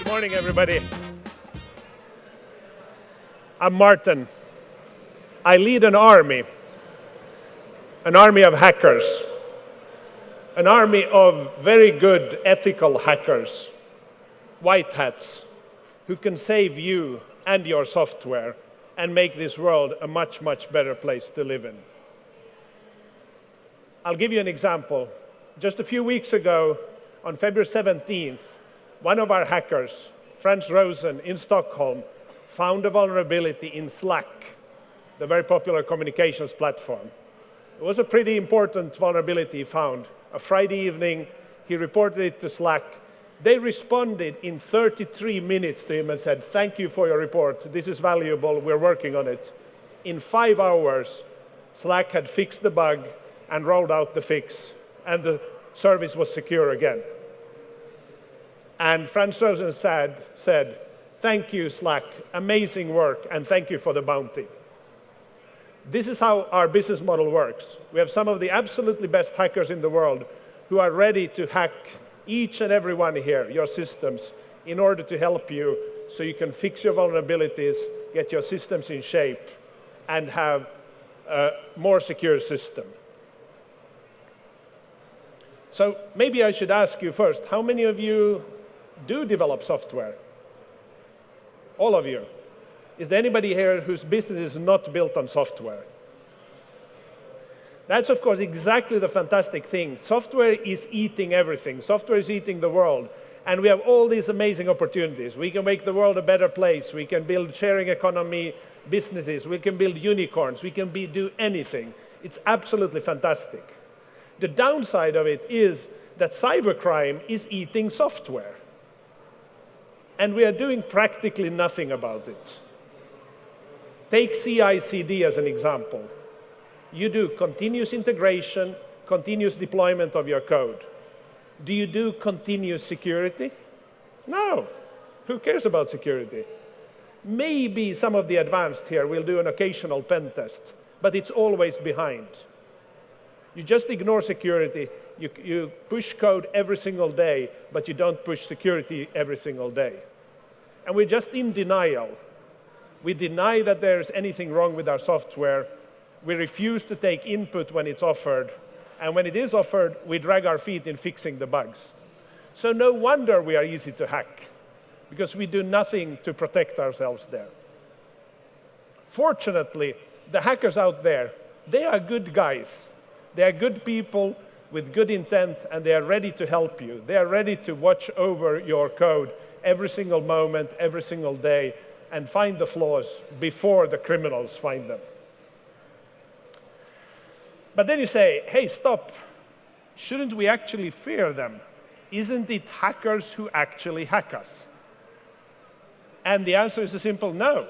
Morning, everybody. I'm Marten. I lead an army of hackers, an army of very good ethical hackers, white hats, who can save you and your software and make this world a much, much better place to live in. I'll give you an example. Just a few weeks ago, on February 17th, one of our hackers, Frans Rosen in Stockholm, found a vulnerability in Slack, the very popular communications platform. It was a pretty important vulnerability he found. A Friday evening, he reported it to Slack. They responded in 33 minutes to him and said, "Thank you for your report. This is valuable. We're working on it." In 5 hours, Slack had fixed the bug and rolled out the fix, and the service was secure again. And Frans Rosen said, "Thank you, Slack. Amazing work, and thank you for the bounty." This is how our business model works. We have some of the absolutely best hackers in the world who are ready to hack each and every one here, your systems, in order to help you so you can fix your vulnerabilities, get your systems in shape, and have a more secure system. So maybe I should ask you first, how many of you do develop software? All of you. Is there anybody here whose business is not built on software? That's, of course, exactly the fantastic thing. Software is eating everything. Software is eating the world. And we have all these amazing opportunities. We can make the world a better place. We can build sharing economy businesses. We can build unicorns. We can do anything. It's absolutely fantastic. The downside of it is that cybercrime is eating software. And we are doing practically nothing about it. Take CI/CD as an example. You do continuous integration, continuous deployment of your code. Do you do continuous security? No. Who cares about security? Maybe some of the advanced here will do an occasional pen test, but it's always behind. You just ignore security. You push code every single day, but you don't push security every single day. And we're just in denial. We deny that there's anything wrong with our software. We refuse to take input when it's offered. And when it is offered, we drag our feet in fixing the bugs. So no wonder we are easy to hack, because we do nothing to protect ourselves there. Fortunately, the hackers out there, they are good guys. They are good people with good intent, and they are ready to help you. They are ready to watch over your code every single moment, every single day, and find the flaws before the criminals find them. But then you say, hey, stop. Shouldn't we actually fear them? Isn't it hackers who actually hack us? And the answer is a simple no.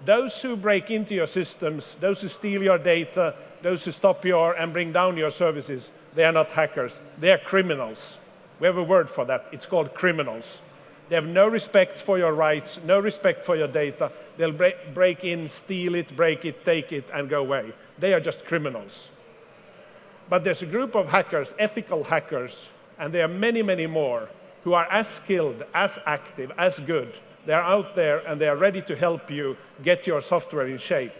Those who break into your systems, those who steal your data, those who stop and bring down your services, they are not hackers. They are criminals. We have a word for that. It's called criminals. They have no respect for your rights, no respect for your data. They'll break in, steal it, break it, take it, and go away. They are just criminals. But there's a group of hackers, ethical hackers, and there are many, many more who are as skilled, as active, as good. They're out there, and they are ready to help you get your software in shape,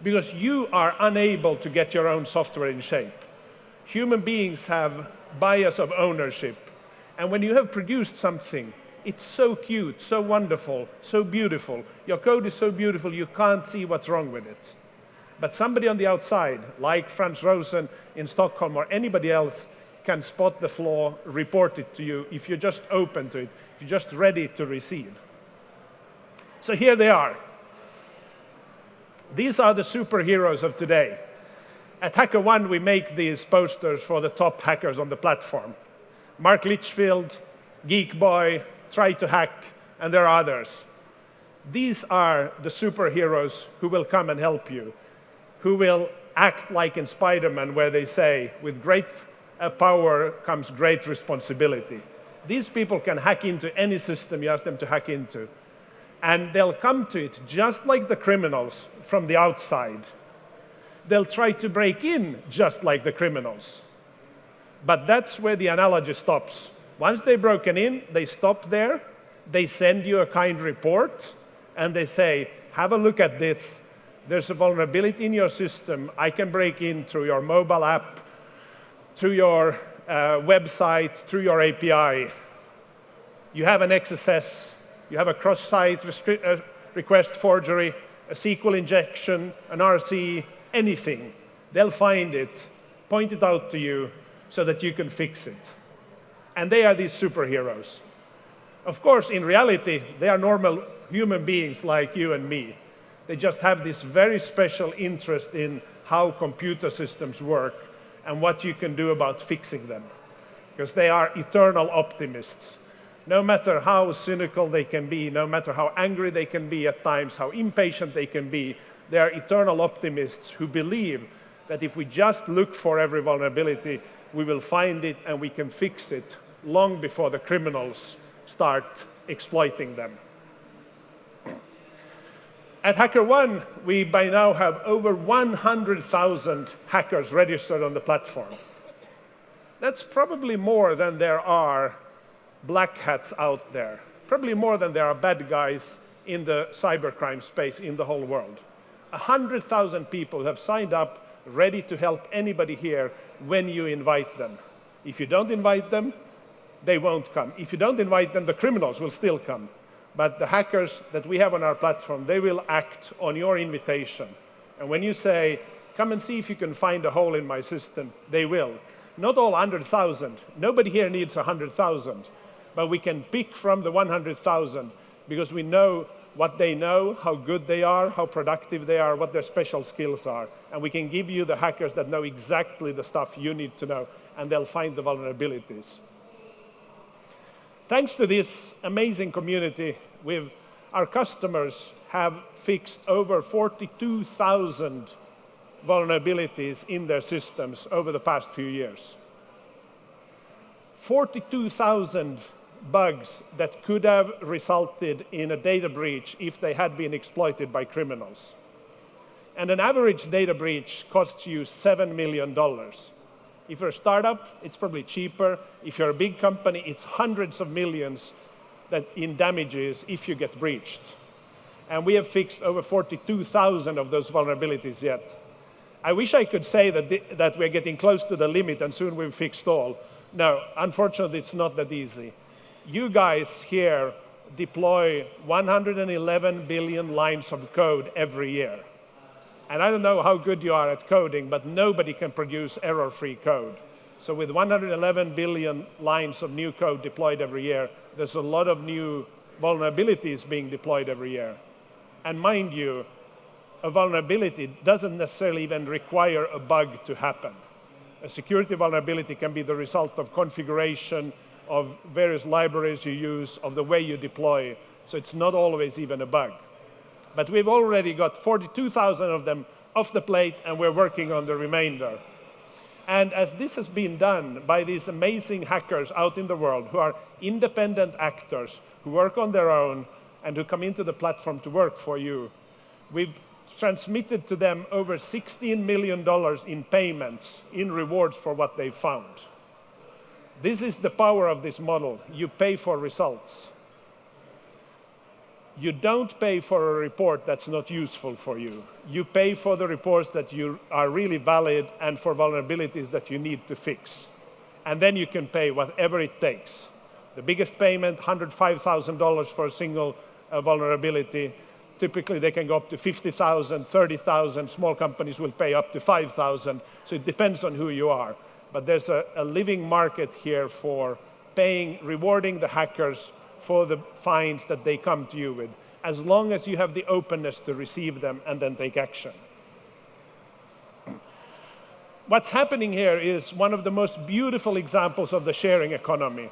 because you are unable to get your own software in shape. Human beings have bias of ownership. And when you have produced something, it's so cute, so wonderful, so beautiful. Your code is so beautiful, you can't see what's wrong with it. But somebody on the outside, like Frans Rosen in Stockholm or anybody else, can spot the flaw, report it to you if you're just open to it, if you're just ready to receive. So here they are. These are the superheroes of today. At Hackerone, we make these posters for the top hackers on the platform. Mark Litchfield, Geek Boy, Try to Hack, and there are others. These are the superheroes who will come and help you, who will act like in Spider-Man, where they say, with great power comes great responsibility. These people can hack into any system you ask them to hack into. And they'll come to it just like the criminals from the outside. They'll try to break in just like the criminals. But that's where the analogy stops. Once they've broken in, they stop there, they send you a kind report, and they say, have a look at this. There's a vulnerability in your system. I can break in through your mobile app, through your website, through your API. You have an XSS, you have a cross-site request forgery, a SQL injection, an RC, anything. They'll find it, point it out to you, so that you can fix it. And they are these superheroes. Of course, in reality, they are normal human beings like you and me. They just have this very special interest in how computer systems work and what you can do about fixing them. Because they are eternal optimists. No matter how cynical they can be, no matter how angry they can be at times, how impatient they can be, they are eternal optimists who believe that if we just look for every vulnerability, we will find it and we can fix it long before the criminals start exploiting them. At Hackerone, we by now have over 100,000 hackers registered on the platform. That's probably more than there are black hats out there, probably more than there are bad guys in the cybercrime space in the whole world. 100,000 people have signed up, ready to help anybody here when you invite them. If you don't invite them, they won't come. If you don't invite them, the criminals will still come. But the hackers that we have on our platform, they will act on your invitation. And when you say, come and see if you can find a hole in my system, they will. Not all 100,000. Nobody here needs 100,000. But we can pick from the 100,000 because we know what they know, how good they are, how productive they are, what their special skills are. And we can give you the hackers that know exactly the stuff you need to know, and they'll find the vulnerabilities. Thanks to this amazing community, our customers have fixed over 42,000 vulnerabilities in their systems over the past few years. 42,000 bugs that could have resulted in a data breach if they had been exploited by criminals. And an average data breach costs you $7 million. If you're a startup, it's probably cheaper. If you're a big company, it's hundreds of millions in damages if you get breached. And we have fixed over 42,000 of those vulnerabilities yet. I wish I could say that we're getting close to the limit and soon we've fixed all. No, unfortunately, it's not that easy. You guys here deploy 111 billion lines of code every year. And I don't know how good you are at coding, but nobody can produce error-free code. So with 111 billion lines of new code deployed every year, there's a lot of new vulnerabilities being deployed every year. And mind you, a vulnerability doesn't necessarily even require a bug to happen. A security vulnerability can be the result of configuration, of various libraries you use, of the way you deploy. So it's not always even a bug. But we've already got 42,000 of them off the plate, and we're working on the remainder. And as this has been done by these amazing hackers out in the world who are independent actors, who work on their own, and who come into the platform to work for you, we've transmitted to them over $16 million in payments, in rewards for what they found. This is the power of this model. You pay for results. You don't pay for a report that's not useful for you. You pay for the reports that are really valid and for vulnerabilities that you need to fix. And then you can pay whatever it takes. The biggest payment, $105,000 for a single vulnerability. Typically, they can go up to 50,000, 30,000. Small companies will pay up to 5,000. So it depends on who you are. But there's a living market here for rewarding the hackers for the fines that they come to you with, as long as you have the openness to receive them and then take action. What's happening here is one of the most beautiful examples of the sharing economy.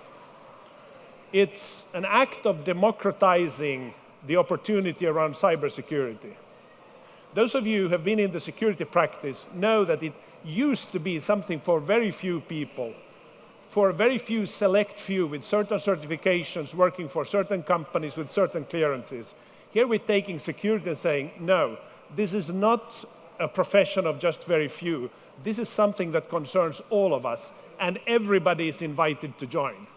It's an act of democratizing the opportunity around cybersecurity. Those of you who have been in the security practice know that it used to be something for very few people, for a very few select few with certain certifications, working for certain companies with certain clearances. Here we're taking security and saying, no, this is not a profession of just very few. This is something that concerns all of us, and everybody is invited to join.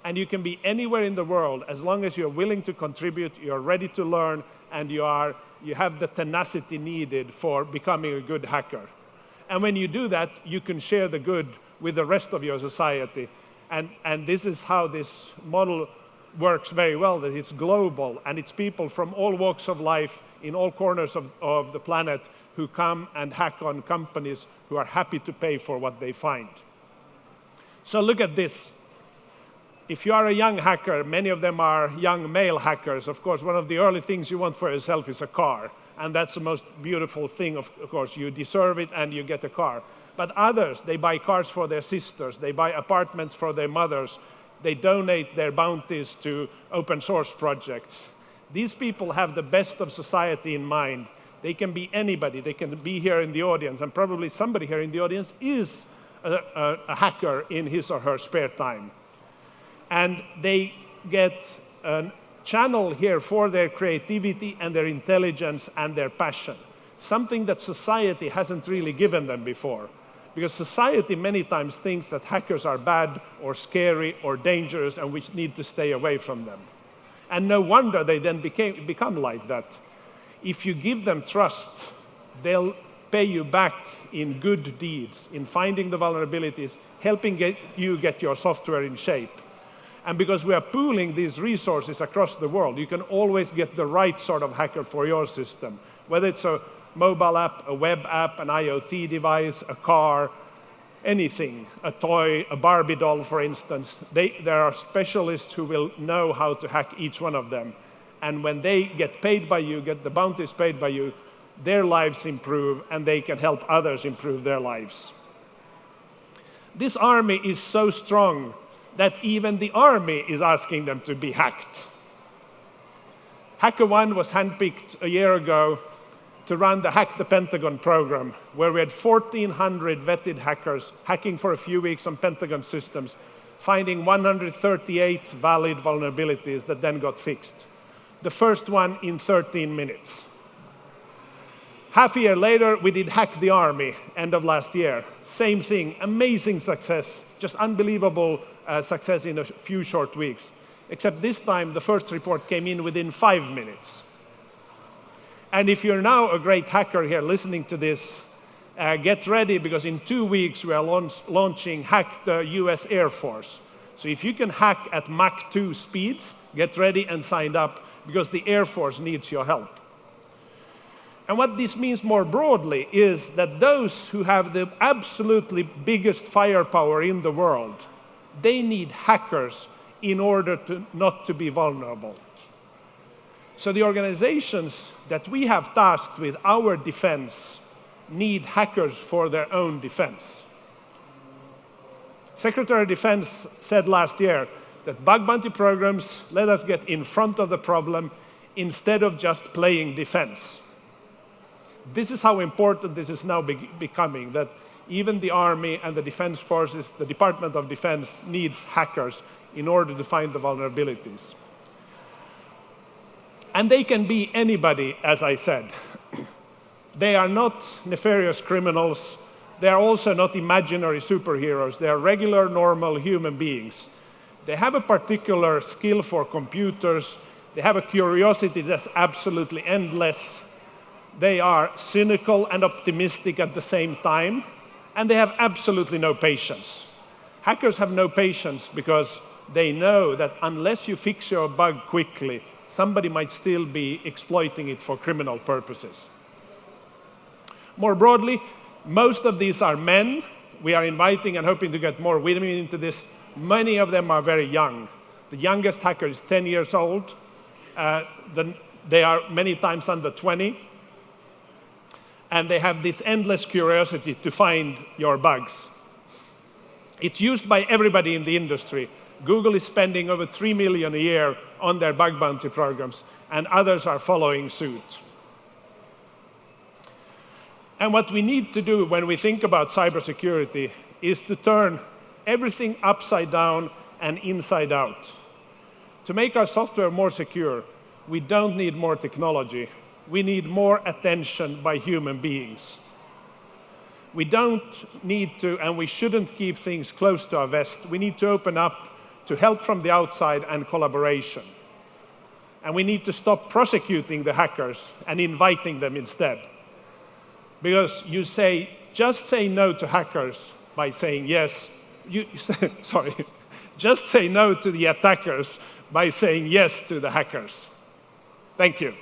And you can be anywhere in the world as long as you're willing to contribute, you're ready to learn, and you have the tenacity needed for becoming a good hacker. And when you do that, you can share the good with the rest of your society. And this is how this model works very well, that it's global, and it's people from all walks of life in all corners of the planet who come and hack on companies who are happy to pay for what they find. So look at this. If you are a young hacker, many of them are young male hackers. Of course, one of the early things you want for yourself is a car. And that's the most beautiful thing, of course. You deserve it and you get a car. But others, they buy cars for their sisters. They buy apartments for their mothers. They donate their bounties to open source projects. These people have the best of society in mind. They can be anybody. They can be here in the audience. And probably somebody here in the audience is a hacker in his or her spare time. And they get a channel here for their creativity and their intelligence and their passion, something that society hasn't really given them before. Because society many times thinks that hackers are bad or scary or dangerous and we need to stay away from them. And no wonder they then become like that. If you give them trust, they'll pay you back in good deeds, in finding the vulnerabilities, helping you get your software in shape. And because we are pooling these resources across the world, you can always get the right sort of hacker for your system, whether it's a mobile app, a web app, an IoT device, a car, anything, a toy, a Barbie doll, for instance. There are specialists who will know how to hack each one of them. And when they get paid by you, get the bounties paid by you, their lives improve and they can help others improve their lives. This army is so strong that even the army is asking them to be hacked. Hackerone was handpicked a year ago to run the Hack the Pentagon program, where we had 1,400 vetted hackers hacking for a few weeks on Pentagon systems, finding 138 valid vulnerabilities that then got fixed. The first one in 13 minutes. Half a year later, we did Hack the Army, end of last year. Same thing, amazing success, just unbelievable success in a few short weeks. Except this time, the first report came in within 5 minutes. And if you're now a great hacker here listening to this, get ready, because in 2 weeks we are launching Hack the US Air Force. So if you can hack at Mach 2 speeds, get ready and sign up, because the Air Force needs your help. And what this means more broadly is that those who have the absolutely biggest firepower in the world, they need hackers in order not to be vulnerable. So the organizations that we have tasked with our defense need hackers for their own defense. Secretary of Defense said last year that bug bounty programs let us get in front of the problem instead of just playing defense. This is how important this is now becoming, that even the Army and the Defense Forces, the Department of Defense, needs hackers in order to find the vulnerabilities. And they can be anybody, as I said. They are not nefarious criminals. They are also not imaginary superheroes. They are regular, normal human beings. They have a particular skill for computers. They have a curiosity that's absolutely endless. They are cynical and optimistic at the same time. And they have absolutely no patience. Hackers have no patience because they know that unless you fix your bug quickly, somebody might still be exploiting it for criminal purposes. More broadly, most of these are men. We are inviting and hoping to get more women into this. Many of them are very young. The youngest hacker is 10 years old. They are many times under 20. And they have this endless curiosity to find your bugs. It's used by everybody in the industry. Google is spending over $3 million a year on their bug bounty programs, and others are following suit. And what we need to do when we think about cybersecurity is to turn everything upside down and inside out. To make our software more secure, we don't need more technology. We need more attention by human beings. We don't need to, and we shouldn't keep things close to our vest. We need to open up to help from the outside and collaboration. And we need to stop prosecuting the hackers and inviting them instead. Because you just say no to hackers by saying yes. Just say no to the attackers by saying yes to the hackers. Thank you.